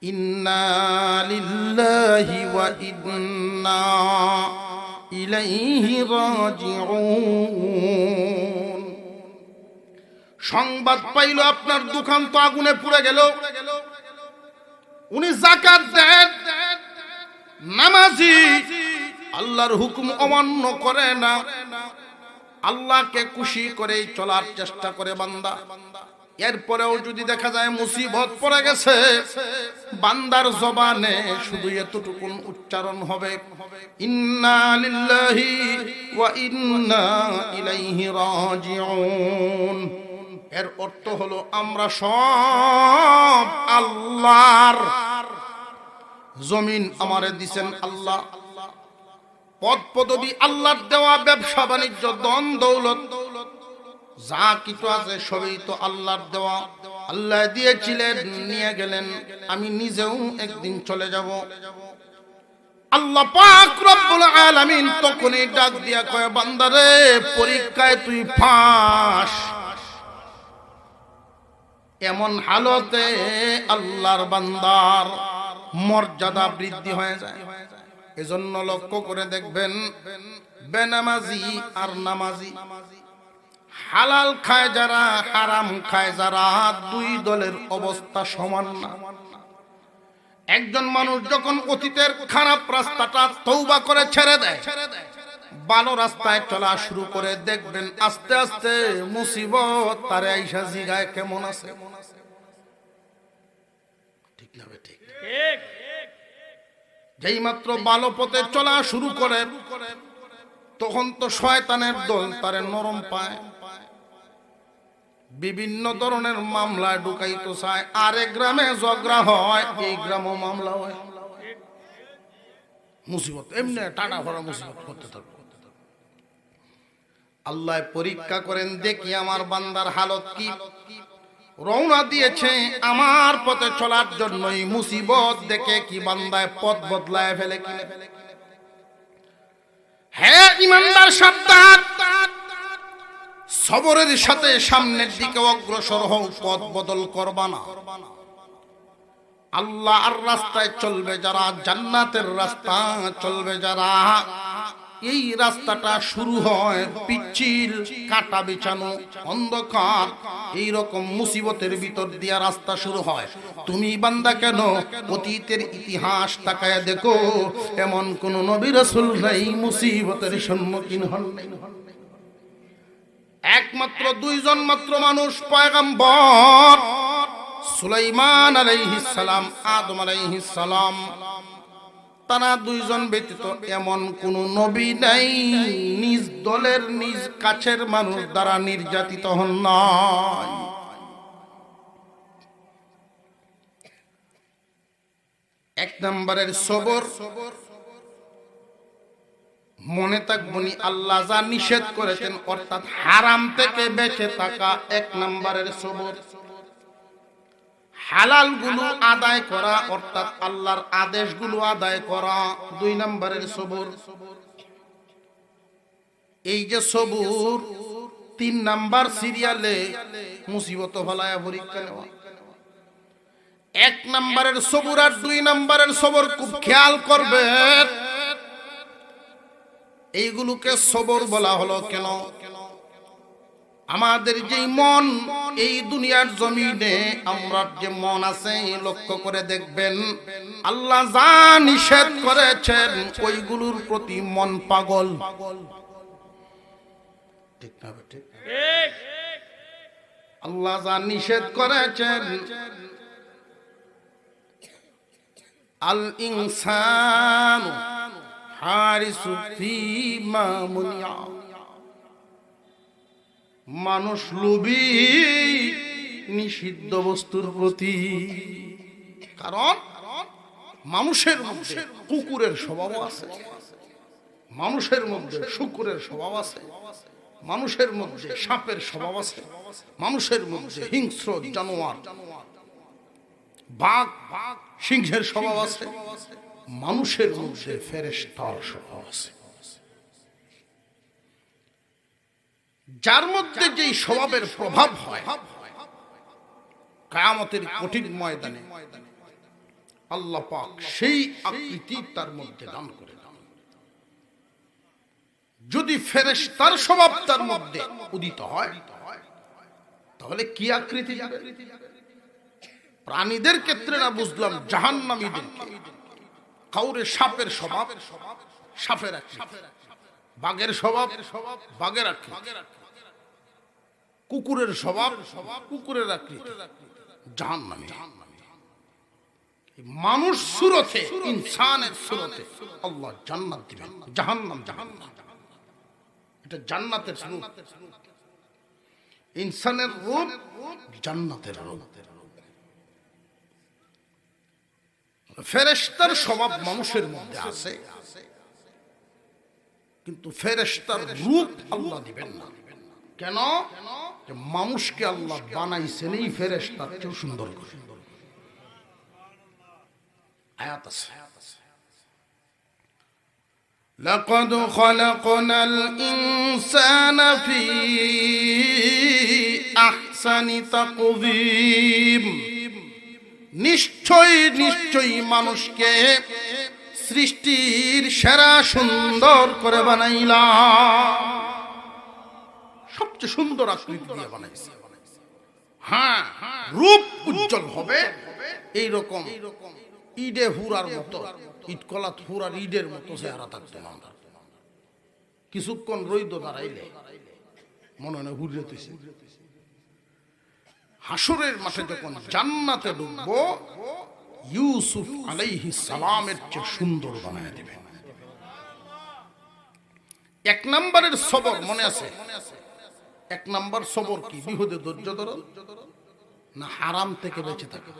ইন্না লিল্লাহি ওয়া ইন্না ইলাইহি রাজিউন। সংবাদ পাইল আপনার দোকান তো আগুনে পুড়ে গেল, উনি যাকাত দেন, নামাজি, আল্লাহর হুকুম অমান্য করে না, আল্লাহকে খুশি করে চলার চেষ্টা করে বান্দা, এরপরেও যদি দেখা যায় মুসিবত পড়ে গেছে, বান্দার জবানে শুধু এতটুকুন উচ্চারণ হবে, ইন্না লিল্লাহি ওয়া ইন্না ইলাইহি রাজিউন। এর অর্থ হলো আমরা সব আল্লাহর, জমিন আমারে দিছেন আল্লাহ, পদ পদবি আল্লাহর দেওয়া, ব্যবসা বাণিজ্য ধন দৌলত যা কিছু আছে সবই তো আল্লাহর দেওয়া। আল্লাহ দিয়েছিলেন, নিয়ে গেলেন, আমি নিজেও একদিন চলে যাব। আল্লাহ পাক রব্বুল আলামিন তখনই ডাক দিয়া কয়, বান্দারে পরীক্ষায় তুই ফাঁস। এমন হালতে আল্লাহর বান্দার মর্যাদা বৃদ্ধি হয়ে যায়। এজন্য লক্ষ্য করে দেখবেন, বেনামাজি আর নামাজি, হালাল খায় যারা, হারাম খায় যারা, দুই দলের অবস্থা সমান না। একজন মানুষ যখন অতীতের খারাপ রাস্তাটা তওবা করে ছেড়ে দেয়, ভালো রাস্তায় চলা শুরু করে, দেখবেন আস্তে আস্তে মুসিবত তারে আইসা জিগায় কেমন আছে। ঠিক না ঠিক? যেই মাত্র ভালো পথে চলা শুরু করে, তখন তো শয়তানের দল তারে নরম পায়, বিভিন্ন ধরনের মামলায় ঢুকাইতে চায়। আরেক গ্রামে ঝগড়া হয়, এই গ্রামও মামলা হয়, মুসিবত এমনি টানা ভরা মুসিবত করতে থাকবে। আল্লাহ পরীক্ষা করেন, দেখি আমার বান্দার হালত কি। রওনা দিয়েছে আমার পথে চলার জন্যই, মুসিবত দেখে কি বান্দায় পথ বদলায় ফেলে কি? হ্যাঁ ইমানদার সাবধান, সবরের সাথে সামনের দিকে অগ্রসর হও, পথ বদল করবা না। আল্লাহর রাস্তায় চলবে যারা, জান্নাতের রাস্তা চলবে যারা, এই রাস্তাটা শুরু হয় পিচ্ছিল, কাটা বিছানো, অন্ধকার, এই রকম মুসিবতের ভিতর দিয়া রাস্তা শুরু হয়। তুমি বান্দা কেন অতীতের ইতিহাস তাকায় দেখো, এমন কোন নবী রাসূল নাই মুসিবতের সম্মুখীন হন নাই। একমাত্র দুইজন মাত্র মানুষ, পয়গম্বর সুলাইমান আলাইহিস সালাম, আদম আলাইহিস সালাম, তারা দুইজন ব্যতীত এমন কোন নবী নাই নিজ দলের, নিজ কাছের মানুষ দ্বারা নির্যাতিত হন নাই। এক নম্বরের সবর, মনে থাকবনি আল্লাহ যা নিষেধ করেছেন, অর্থাৎ হারাম থেকে বেঁচে থাকা এক নম্বরের সবর। হালাল গুলো আদায় করা, অর্থাৎ আল্লাহর আদেশগুলো আদায় করা, দুই নম্বরের সবর। এই যে সবর, তিন নাম্বার সিরিয়ালে মুসিবত ফলায়া পরীক্ষা নেওয়া। এক নম্বরের সবর আর দুই নম্বরের সবর খুব খেয়াল করবেন। এইগুলোকে সবর বলা হলো কেন? আমাদের যে মন, এই দুনিয়ার জমিনে আমরা যে মন আছে, লক্ষ্য করে দেখবেন আল্লাহ যা নিষেধ করেছেন ওইগুলোর প্রতি মন পাগল। ঠিক না? ঠিক। আল্লাহ যা নিষেধ করেছেন, আল ইনসান হারিসু ফিমা মুনিয়া, মানুষ লোভী নিষিদ্ধ বস্তুর প্রতি। কারণ মানুষের মধ্যে কুকুরের স্বভাব আছে, মানুষের মধ্যে শুকুরের স্বভাব আছে, মানুষের মধ্যে সাপের স্বভাব আছে, মানুষের মধ্যে হিংস্র জানোয়ার, বাঘ সিংহের স্বভাব আছে, মানুষের মধ্যে ফেরেশতার স্বভাব আছে। যার মধ্যে যেই স্বভাবের প্রভাব হয়, কিয়ামতের কঠিন ময়দানে আল্লাহ পাক সেই আকৃতি তার মধ্যে দান করে দেন। যদি ফেরেশতার স্বভাব তার মধ্যে উদিত হয় তাহলে কি আকৃতি যাবে? প্রাণীদের ক্ষেত্রে না বুঝলাম, জাহান্নামীদের কাউরে সাপের স্বভাব, সাপের আকৃতি, বাঘের স্বভাব, বাঘের আকৃতি, কুকুরের স্বভাব, কুকুরের আকৃতি, জাহান্নামী। মানুষ সুরতে, ইনসানের সুরতে আল্লাহ জান্নাত দিবেন, জাহান্নাম জাহান্নাম। এটা জান্নাতের রূপ, ইনসানের রূপ, জান্নাতের রূপ। ফেরেশতার স্বভাব মানুষের মধ্যে আছে, কিন্তু ফেরেশতার রূপ আল্লাহ দিবেন না। কেন? মানুষকে আল্লাহ বানাইছেন এই ফেরেশতার চেয়ে সুন্দর করে। আয়াত আছে, লাকাদ খালাকনাল ইনসানা ফি আহসানি তাকওয়িম। নিশ্চয় নিশ্চয় মানুষকে সৃষ্টির সেরা সুন্দর করে বানাইলাম, সবচেয়ে সুন্দর আকৃতি দিয়ে বানাইছে। হ্যাঁ, রূপ উজ্জ্বল হবে এইরকম ইডে হুরার মতো, ইটকলাত হুরার ইডের মতো চেহারা থাকতো না। কিছুক্ষণ রইদ দাঁড়াইলে মনে হয় হুরিয়েছে। হাসরের মাঠে যখন জান্নাতে ঢুকবো, ইউসুফ আলাইহিস সালামের চেয়ে সুন্দর বানায় দিবেন। এক নম্বরের সবর মনে আছে? এক নম্বর সবর কি? বিহুদে ধৈর্য ধরো, না হারাম থেকে বেঁচে থাকো।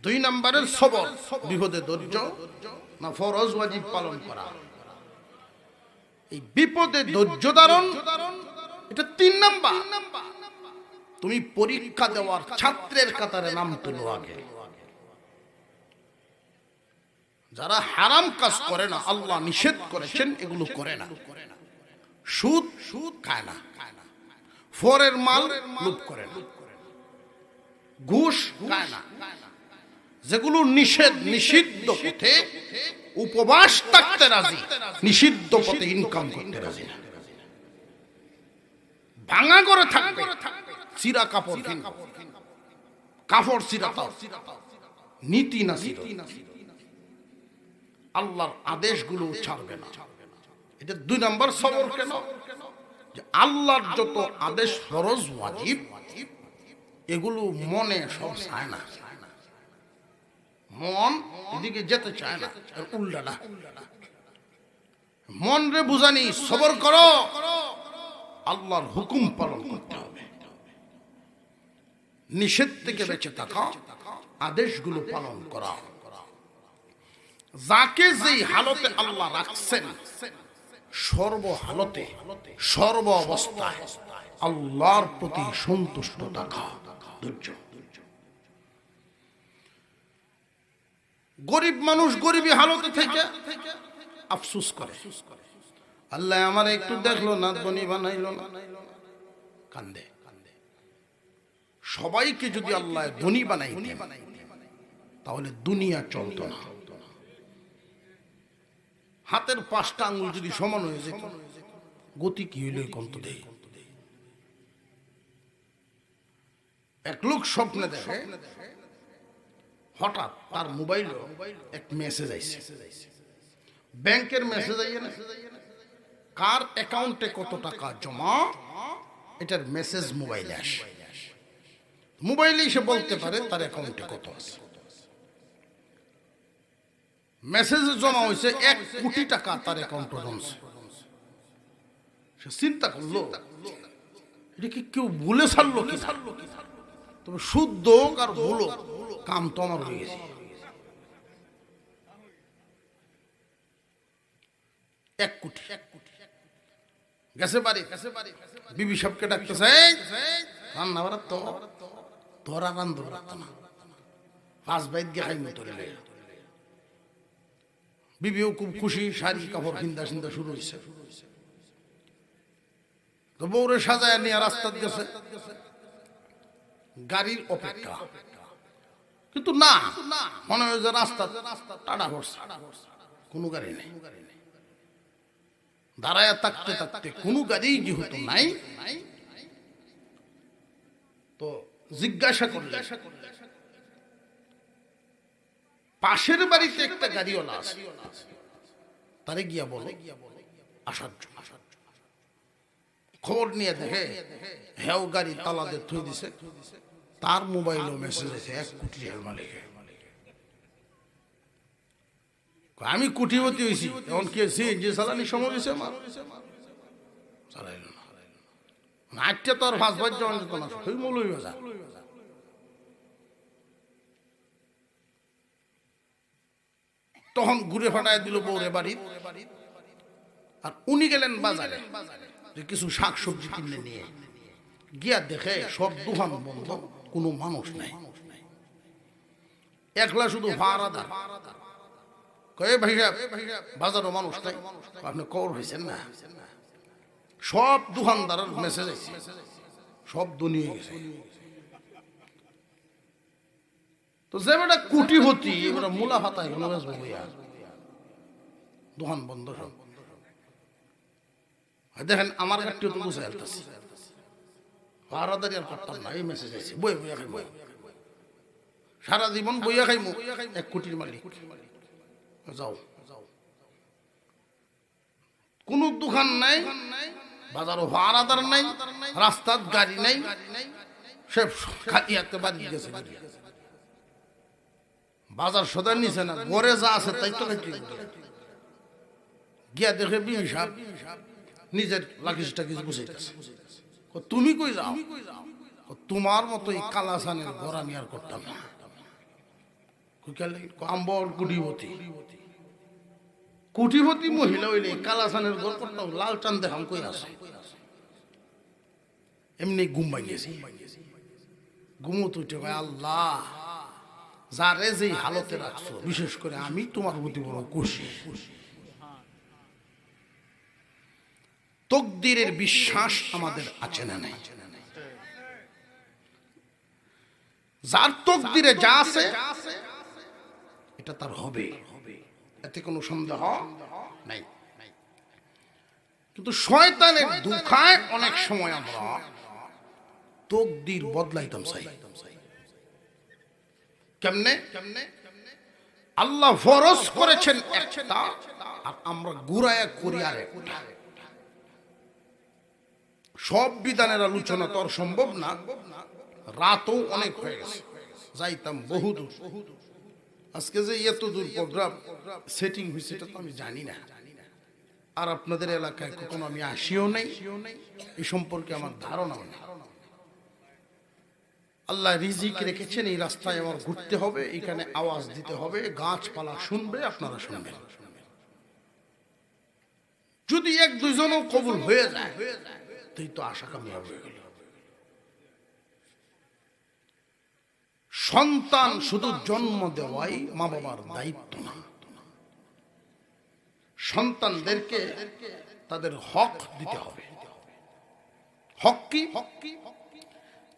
দুই নম্বরের সবর বিপদে ধৈর্য, না ফরজ ওয়াজিব পালন করা। এই বিপদে ধৈর্য ধারণ, এটা তিন নাম্বার। তুমি পরীক্ষা দেওয়ার ছাত্রের কাতারে নাম তুলো আগে। যারা হারাম কাজ করে না, আল্লাহ নিষেধ করেছেন এগুলো করে না। সুদ খায় না, ফরের মাল লুট করে না, ঘুষ খায় না, যেগুলো নিষেধ, নিষিদ্ধ পথে উপবাস থাকতে রাজি, নিষিদ্ধ পথে ইনকাম করতে রাজি না। ভাঙা করে থাকবে, চিরা কাপড় কিনবে, কাপড় চিরা তাও নীতি না ছিল। আল্লাহর আদেশগুলো ছাড়বে না। এটা দুই নম্বর সবর। কেন? যে আল্লাহর যত আদেশ ফরজ ওয়াজিব এগুলো মনে সব চায় না, মন এদিকে যেতে চায় না, উল্টাটা। মন রে বুঝানি সবর করো, আল্লাহর হুকুম পালন করতে হবে, নিষেধ থেকে বেঁচে থাকা, আদেশগুলো পালন করা। যাকে যেই হালতে আল্লাহ রাখছেন, সর্ব হালতে সর্ব অবস্থায় আল্লাহর প্রতি সন্তুষ্ট থাকা, ধৈর্য। গরিব মানুষ গরিবী হালতে থেকে আফসোস করে, আল্লাহ আমার একটু দেখলো না, ধনী বানাইলো না, কান্দে। সবাইকে যদি আল্লাহ ধনী বানাই তাহলে দুনিয়া চলতো না। হাতের পাঁচটা আঙ্গুল যদি সমান হয়ে যেত, গতি কি হইলে কন্ত দেয়। এক লোক স্বপ্নে দেখে হঠাৎ তার মোবাইলে এক মেসেজ আইছে, ব্যাংকের মেসেজ আইয়ে না, কার অ্যাকাউন্টে কত টাকা জমা, এটার মেসেজ মোবাইলে আসে। মোবাইলে সে বলতে পারে তার অ্যাকাউন্টে কত আছে। মেসেজে জমা হয়েছে 1 কোটি টাকা তার অ্যাকাউন্টে জমছে। সে চিন্তা করলো এটা কি কেউ ভুলে ছাড়লো কি, তবে শুদ্ধ আর ভুলো কাম তো আমার হয়ে গেছে। 1 কোটি গেছে বাড়ি, বিবি সাহেবকে ডাকতেছে, রান্না বাড়া তো তোরা রান্ধব না, 5 বাইত গিয়ে খাইমু তোরে। বিবিও খুব খুশি, শাড়ি কাপড় কিনতে চিন্তা শুরু হয়েছে। তো বউরে সাজায় নিয়ে রাস্তা গেছে, গাড়ির অপেক্ষা। কিন্তু না, মনে হয় যে রাস্তা টাটা পড়ছে, কোনো গাড়ি নেই। দাঁড়ায় থাকতে থাকতে কোনো গাড়ি যেহেতু নাই, তো জিজ্ঞাসা করলে পাশের বাড়িতে একটা গাড়িওয়ালা আছে, তারে গিয়া বলে আসার জন্য। খবর নিয়ে দেখে হেও গাড়ি তালা দিয়ে থুই দিছে, তার মোবাইলেও মেসেজ আছে 1 কোটি টাকার মালিক। আমি কোটিপতি হয়েছি, এখন কি যে চালানি সময় হয়েছে আমার চালাইল না। নাটটা তো আর 5 বার যাওয়া যেত না, সেই মৌলভী বাজার। তখন ঘুরে ফাটায় দিল বউরে বাড়ি, আর উনি গেলেন বাজারে যে কিছু শাক সবজি কিনে নিয়ে গিয়া দেখে সব দোকান বন্ধ, কোনো মানুষ নাই, একলা শুধু ভাড়াদার। কয়ে ভাই বাজারও মানুষ নাই, আপনি কর হয়েছেন না। সব দোকানদারের মেসেজ আছে, সব দুনিয়ে গেছে। তো যে বেটা কোটিপতি, এবারে মুলা হাতা এগুলো বেচবো বইয়া, দোকান বন্ধ সব। দেখেন আমার গাড়িও তো বুঝে আসতেছে, ভাড়াদারি আর করতাম না, এই মেসেজ আছে বই বইয়া খাইব, সারা জীবন বইয়া খাইব, 1 কোটির মালিক। যাও, কোন দোকান নাই, বাজারও ভাড়াদার নাই, রাস্তার গাড়ি নাই, সব খালি একটা বাড়ি গেছে। বাজার সদার নিচে না, ঘরে যা আছে তাই তো নাকি গিয়া দেখে বিবি সাহেব নিজের লাকিস টাকিস বুঝাইতেছে। তুমি কই যাও? তোমার মতো এই কালাসানের ঘর আমি আর করতাম না। আম্বর কোটিপতি, কোটিপতি মহিলা হইলে কালাসানের ঘর করতাম, লাল চান দেখাম কই আছে। এমনি ঘুম ভাঙিয়েছি, ঘুমো তো আল্লাহ যারে যেই হালতে রাখছো, বিশেষ করে আমি তোমার প্রতি বড় খুশি। তকদিরের বিশ্বাস আমাদের আছে না নাই? যার তকদিরে যা আছে এটা তার হবে, এতে কোনো সন্দেহ নাই। কিন্তু শয়তানের ধোঁকায় অনেক সময় আমরা তকদির বদলাইতাম চাই। কেমনে? আল্লাহ ফরজ করেছেন একটা, আর আমরা ঘুরায়া করি আর একটা। সব বিধানের আলোচনা তো আর সম্ভব না, রাতও অনেক হয়ে গেছে, যাইতাম বহুদূর। আজকে যে এত দূর প্রোগ্রাম সেটিং হয়েছে এটা তো আমি জানি না, আর আপনাদের এলাকায় কখনো আমি আসিও নাই, এই সম্পর্কে আমার ধারণা নেই। আল্লাহ রিজিক রেখেছেন, এই রাস্তায় আমার ঘুরতে হবে, এখানে আওয়াজ দিতে হবে, গাছপালা শুনবে, আপনারা শুনবেন। যদি 1-2 জনও কবুল হয়ে যায় তাই তো আশা কামিয়াব হয়ে গেল। সন্তান শুধু জন্ম দেওয়াই মা বাবার দায়িত্ব না, সন্তানদেরকে তাদের হক দিতে হবে। হক কি?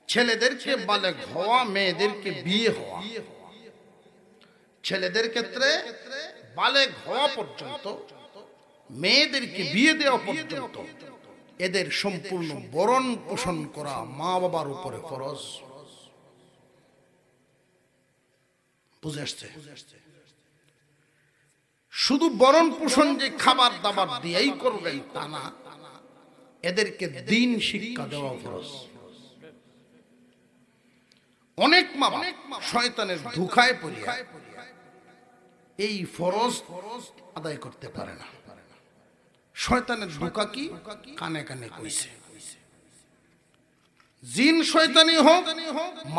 ছেলেদেরকে বালেগ হওয়া, মেয়েদেরকে বিয়ে হওয়া। ছেলেদের ক্ষেত্রে বালেগ হওয়া পর্যন্ত, মেয়েদেরকে বিয়ে দেওয়া পর্যন্ত এদের সম্পূর্ণ ভরণ পোষণ করা মা বাবার উপরে ফরজ। বুঝে আসছে? শুধু ভরণ পোষণ যে খাবার দাবার দিয়েই করবেন তা না, এদেরকে দিন শিক্ষা দেওয়া ফরজ। অনেক মা বাবা শয়তানের ধোঁকায় পড়িয়া এই ফরজ আদায় করতে পারে না। শয়তানের ধোঁকা কি? কানে কানে কইছে। জিন শয়তানি হোক,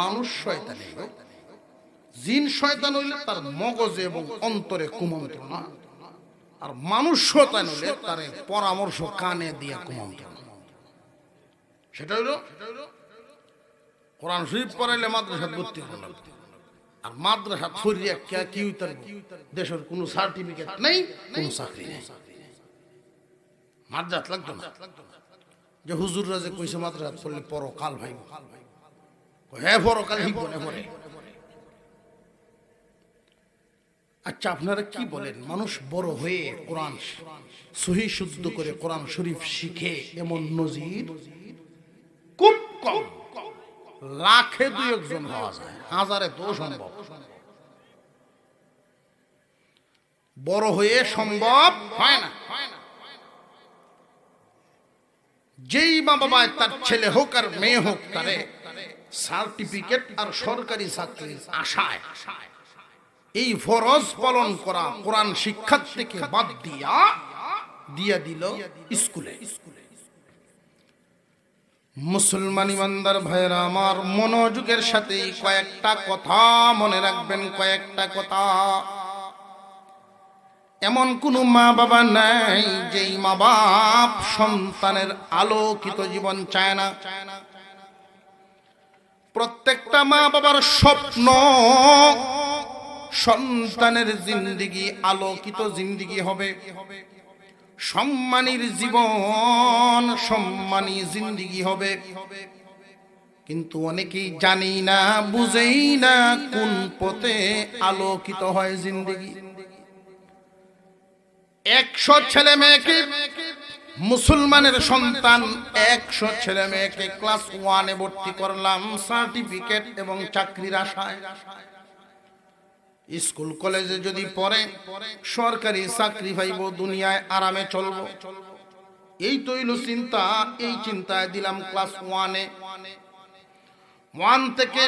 মানুষ শয়তানি হোক, জিন শয়তান হইলে তার মগজে এবং অন্তরে কুমন্ত্রণা, আর মানুষ শয়তান হইলে তার পরামর্শ কানে দিয়ে কুমন্ত্রণা। সেটা হইল কোরআন শরীফ পড়াইলে মাদ্রাসা ভর্তি হলো, আর মাদ্রাসা ফরিয়া কি হইতার? দেশের কোনো সার্টিফিকেট নেই, কোনো চাকরি নেই, মাদ্রাসা লাগতো না। যে হুজুররা যে কইছে মাদ্রাসা পড়লে পরকাল ভাই, হ্যাঁ পরকাল শিখবো না পরে। আচ্ছা, আপনারা কি বলেন, মানুষ বড় হয়ে কোরআন সহি শুদ্ধ করে কোরআন শরীফ শিখে এমন নজির খুব কম, লাখে দুই একজন হওয়া যায়, হাজারে তো সম্ভব। বড় হয়ে সম্ভব হয় না। যেই মা বাবা তার ছেলে হোক আর মেয়ে হোক তারে সার্টিফিকেট আর সরকারি চাকরির আশায় এই ফরজ পালন করা কোরআন শিক্ষার থেকে বাদ দিয়া দিল স্কুলে। মুসলমান ইমানদার ভাইরা আমার, মনোযোগের সাথে কয়েকটা কথা মনে রাখবেন, কয়েকটা কথা। এমন কোন মা বাবা নাই যেই মা বাপ সন্তানের আলোকিত জীবন চায় না। প্রত্যেকটা মা বাবার স্বপ্ন সন্তানের জিন্দেগি আলোকিত জিন্দেগি হবে, সম্মানীর জীবন, সম্মানী জিন্দেগি হবে। কিন্তু অনেকেই জানি না, বুঝেই না কোন পথে আলোকিত হয় জিন্দেগি। 100 ছেলে মেয়েকে, মুসলমানের সন্তান 100 ছেলে মেয়েকে ক্লাস 1-এ ভর্তি করলাম সার্টিফিকেট এবং চাকরির আশায়। স্কুল কলেজে যদি পড়ে সরকারি চাকরি পাইব, দুনিয়ায় আরামে চলব, এই তো হইল চিন্তা। এই চিন্তায় দিলাম ক্লাস 1-এ। 1 থেকে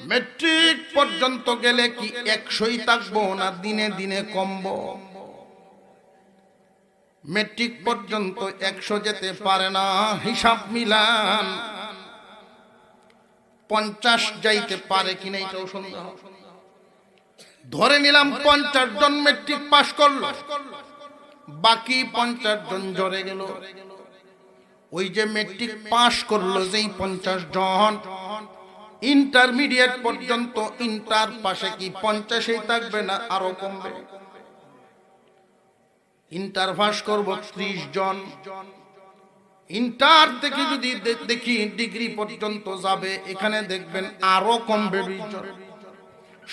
মেট্রিক পর্যন্ত গেলে কি 100ই থাকবো না দিনে দিনে কমবো? মেট্রিক পর্যন্ত 100 যেতে পারে না, হিসাব মিলান 50 যাইতে পারে কিনা এটাও সন্দেহ। ধরে নিলাম 50 জন মেট্রিক পাস করলো, বাকি 50 জন জড়ে গেল। ওই যে মেট্রিক পাস করলো যেই 50 জন, ইন্টারমিডিয়েট পর্যন্ত ইন্টার পাশে কি 50ই থাকবে না আরো কমবে? ইন্টার পাস করব 30 জন, ইন্টার থেকে যদি দেখি ডিগ্রি পর্যন্ত যাবে, এখানে দেখবেন আরো কমবে 20 জন।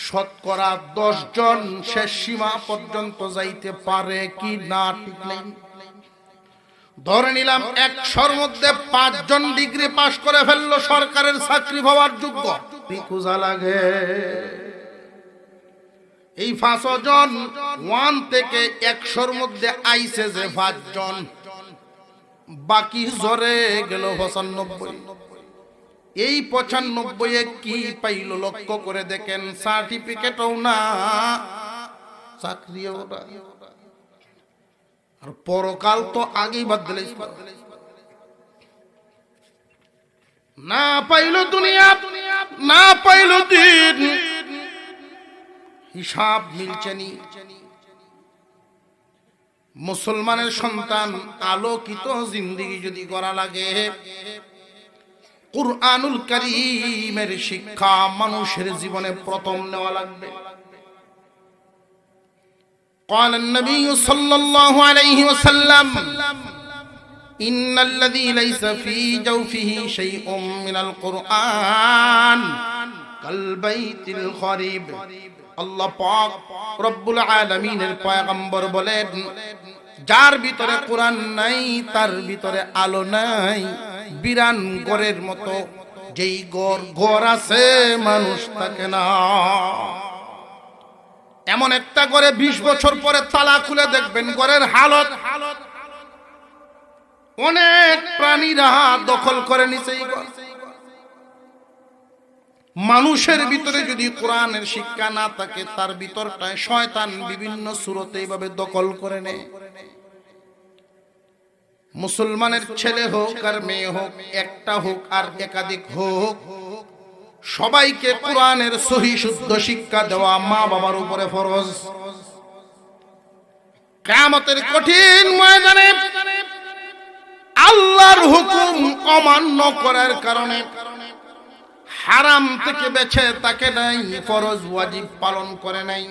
শতকরা 10 জন শেষ সীমা পর্যন্ত যাইতে পারে কি না ঠিক নেই। ধরে নিলাম 100-র মধ্যে 5 জন ডিগ্রি পাস করে ফেললো, সরকারের চাকরি পাওয়ার যোগ্য। খোঁজা লাগে এই 5 জন 1 থেকে 100-র মধ্যে আইছে যে 5 জন, বাকি জরে গেল 95। এই 95-এ কি পাইল লক্ষ্য করে দেখেন, সার্টিফিকেটও না, চাকরিও না। আর পরকাল তো আগেই বাদ দিলে, না পাইল দুনিয়া, না পাইল দিন, হিসাব মিলছে নি। মুসলমানের সন্তান আলোকিত জিন্দেগি যদি করা লাগে, কুরআনুল কারীমের শিক্ষা মানুষের জীবনে প্রথম নেওয়া লাগবে। قال النبي صلى الله عليه وسلم إن الذي ليس في جوفه شيء من القرآن كالبيت الخريب। আল্লাহ পাক রব্বুল আলামিনের পয়গম্বর বলেন, যার ভিতরে কোরআন নাই তার ভিতরে আলো নাই, বিরান ঘরের মতো। যেই ঘর আছে মানুষ থাকে না, এমন একটা ঘরে 20 বছর পরে তালা খুলে দেখবেন ঘরের হালত, অনেক প্রাণীরা দখল করে নিছে এই ঘর। মানুষের ভিতরে যদি কোরআনের শিক্ষা না থাকে, তার ভিতরটায় শয়তান বিভিন্ন সূরতে এইভাবে দখল করে নেয়। মুসলমানের ছেলে হোক আর মেয়ে হোক, একটা হোক আর একাধিক হোক, সবাইকে কোরআনের সহি শুদ্ধ শিক্ষা দেওয়া মা বাবার উপরে ফরজ। কিয়ামতের কঠিন ময়দানে আল্লাহর হুকুম অমান্য করার কারণে হারাম থেকে বেঁচে তাকে নাই, ফরজ ওয়াজিব পালন করে নাই,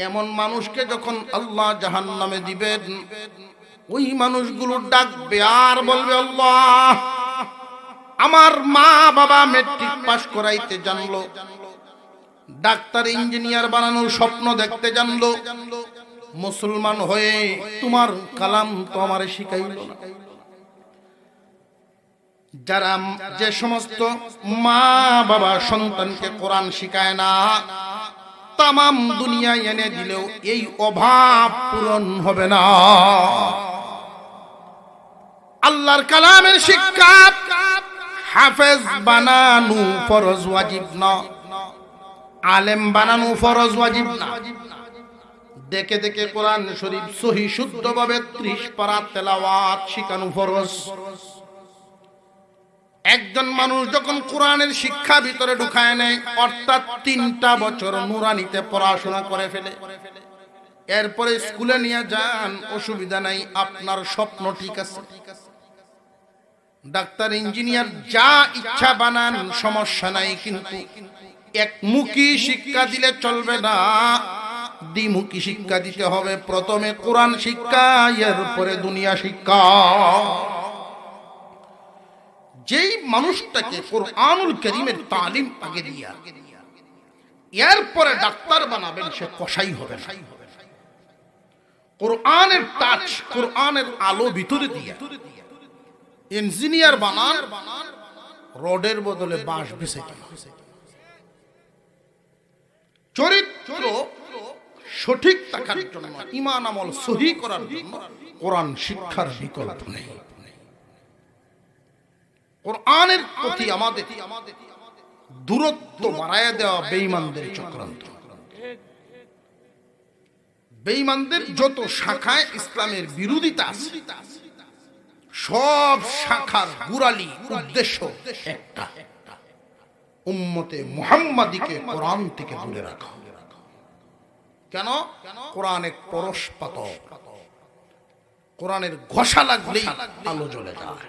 এমন মানুষকে যখন আল্লাহ জাহান্নামে দিবেন, ওই মানুষগুলো ডাকবে আর বলবে, আল্লাহ আমার মা বাবা মেট্রিক পাস করাইতে জানলো, ডাক্তার ইঞ্জিনিয়ার বানানোর স্বপ্ন দেখতে জানলো, মুসলমান হয়ে তোমার কালাম তো আমারে শিখাইল না। যারা যে সমস্ত মা বাবা সন্তানকে কোরআন শিখায় না, তামাম দুনিয়ায় এনে দিলেও এই অভাব পূরণ হবে না। আল্লাহর কালামের শিক্ষা হাফেজ বানানো ফরজ ওয়াজিব না, আলেম বানানো ফরজ ওয়াজিব না। দেখে দেখে কোরআন শরীফ সহি শুদ্ধভাবে 30 পারা তেলাওয়াত শিখানো ফরজ। একজন মানুষ যখন কোরআনের শিক্ষা ভিতরে ঢুকায় নেয়, অর্থাৎ 3টা বছর নুরানিতে পড়াশোনা করে ফেলে, এরপরে স্কুলে নিয়ে যান, অসুবিধা নাই, আপনার স্বপ্ন ঠিক আছে। ডাক্তার ইঞ্জিনিয়ার যা ইচ্ছা বানান, সমস্যা নাই, কিন্তু একমুখী শিক্ষা দিলে চলবে না, দ্বিমুখী শিক্ষা দিতে হবে। প্রথমে কোরআন শিক্ষা, এরপরে দুনিয়া শিক্ষা। যেই মানুষটাকে কোরআনুল কারীমের তালিম আগে দিয়া এরপরে ডাক্তার বানাবেন, সে কসাই হবে না। কোরআনের টাচ, কোরআনের আলো ভিতরে দিয়া ইঞ্জিনিয়ার বানান, রডের বদলে বাঁশ বিছাইতে। চরিত্র সঠিক থাকার জন্য, ঈমান আমল সহি করার জন্য কোরআন শিক্ষার বিকল্প নেই। কোরআনের প্রতি আমাদের দূরত্ব বাড়ায় দেওয়া বেঈমানদের চক্রান্ত। বেঈমানদের যত শাখায় ইসলামের বিরোধিতা আছে, সব শাখার গুরালি উদ্দেশ্য একটা, উম্মতে মুহাম্মাদীকে কোরআন থেকে দূরে রাখা। কেন? কোরআন এক পরশ পাতক, কোরআনের ঘষা লাগলেই আলো জ্বলে যায়।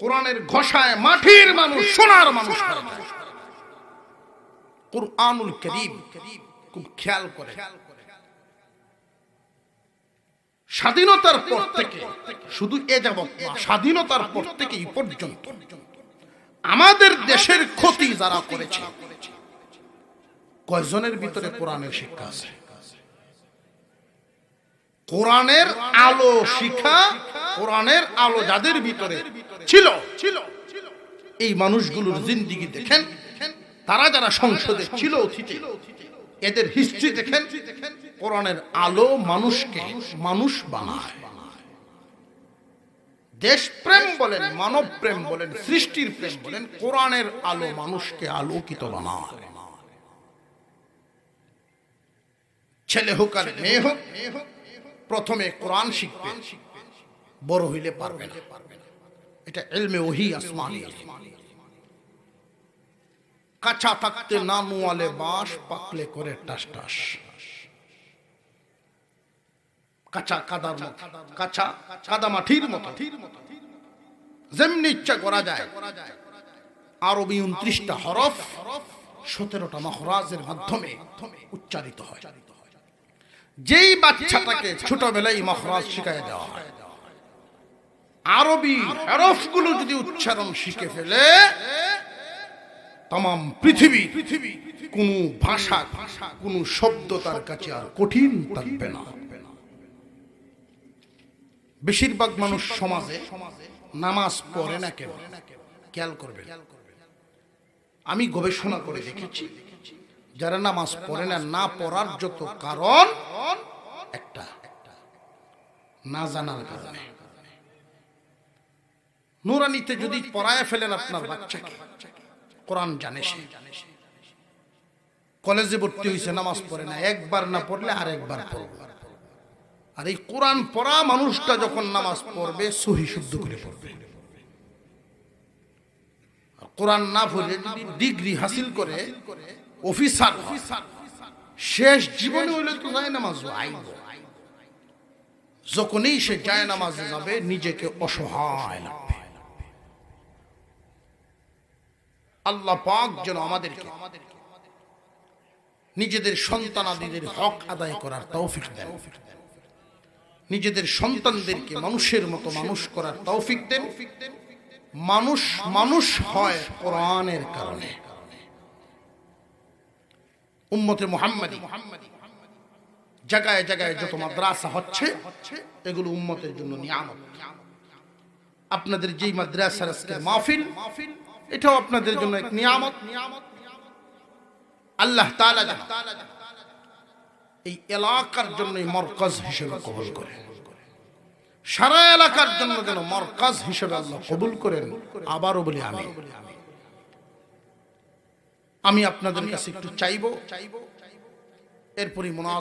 কোরআনের ঘষায় মাটির মানুষ সোনার মানুষ হয়ে যায়। কোরআনুল কারীম খুব খেয়াল করে, স্বাধীনতার পর থেকে, শুধু এ যাবত না, স্বাধীনতার পর থেকে এই পর্যন্ত আমাদের দেশের ক্ষতি যারা করেছে, কয়জনের ভিতরে কোরআনের শিক্ষা আছে? কোরআনের আলো শিক্ষা, কোরআনের আলো যাদের ভিতরে ছিল, এই মানুষগুলোর জিন্দেগি দেখেন, তারা যারা সংসদে ছিল অতীতে, এদের হিস্ট্রি দেখেন, কোরআনের আলো মানুষকে মানুষ বানায়। দেশপ্রেম বলেন, মানব প্রেম বলেন, সৃষ্টির প্রেম বলেন, কোরআনের আলো মানুষকে আলোকিত বানায়। ছেলে হোক আর মেয়ে হোক, প্রথমে কোরআন শিখবে, বড় হইলে পারবে না। এটা ইলমে ওহী আসমানী। কাঁচা থাকতে নানুয়ালে বাঁশ, পাকলে করে টাস টাস। কাঁচা কাদার মতো, কাঁচা কাদা মাটির মতো যেমনি ইচ্ছা করা যায়। আরবি 29টা হরফ 17টা মাখরাজের মাধ্যমে উচ্চারিত হয়। যেই বাচ্চাটাকে ছোটবেলায় মাখরাজ শিখায় দেওয়া হয়, আরবি হরফগুলো যদি উচ্চারণ শিখে ফেলে, तमाम पृथ्वी কোনো ভাষা কোনো শব্দ তার কাছে আর কঠিন থাকবে না। বেশিরভাগ মানুষ সমাজে নামাজ পড়ে না কেন, খেয়াল করবেন। আমি গবেষণা করে দেখেছি, যারা নামাজ পড়ে না, না পড়ার যত কারণ একটা, না জানার কারণে। নুরানিতে যদি পড়ায় ফেলেন আপনার বাচ্চাকে, কোরআন জানে সে, কলেজে ভর্তি হয়েছে, নামাজ পড়ে না, একবার না পড়লে আর একবার পড়বে। আর এই কোরআন পড়া মানুষটা যখন নামাজ পড়বে, সহি শুদ্ধ করে পড়বে। কোরআন না পড়লে যদি ডিগ্রি হাসিল করে অফিসার, শেষ জীবনে হইলে তো যায় নামাজ আইব। যখনই সে যায় নামাজে যাবে, নিজেকে অসহায় লাগবে। আল্লাহ পাক যেন আমাদেরকে নিজেদের সন্তানাদিদের হক আদায় করার তৌফিক দেন, নিজেদের সন্তানদেরকে মানুষের মতো মানুষ করার তৌফিক দেন। মানুষ মানুষ হয় কোরআনের কারণে। উম্মতে মুহাম্মাদি জায়গায় জায়গায় যত মাদ্রাসা হচ্ছে এগুলো উম্মতের জন্য নিয়ামত। আপনাদের যেই মাদ্রাসার আজকের মাহফিল, এটাও আপনাদের জন্য এক নিয়ামত। আল্লাহ তাআলা এই এলাকার জন্য মরকজ হিসেবে কবুল করেন, সারা এলাকার জন্য যেন মরকজ হিসেবে আল্লাহ কবুল করেন। আবারও বলি আমি আপনাদের কাছে একটু চাইবো, এরপরই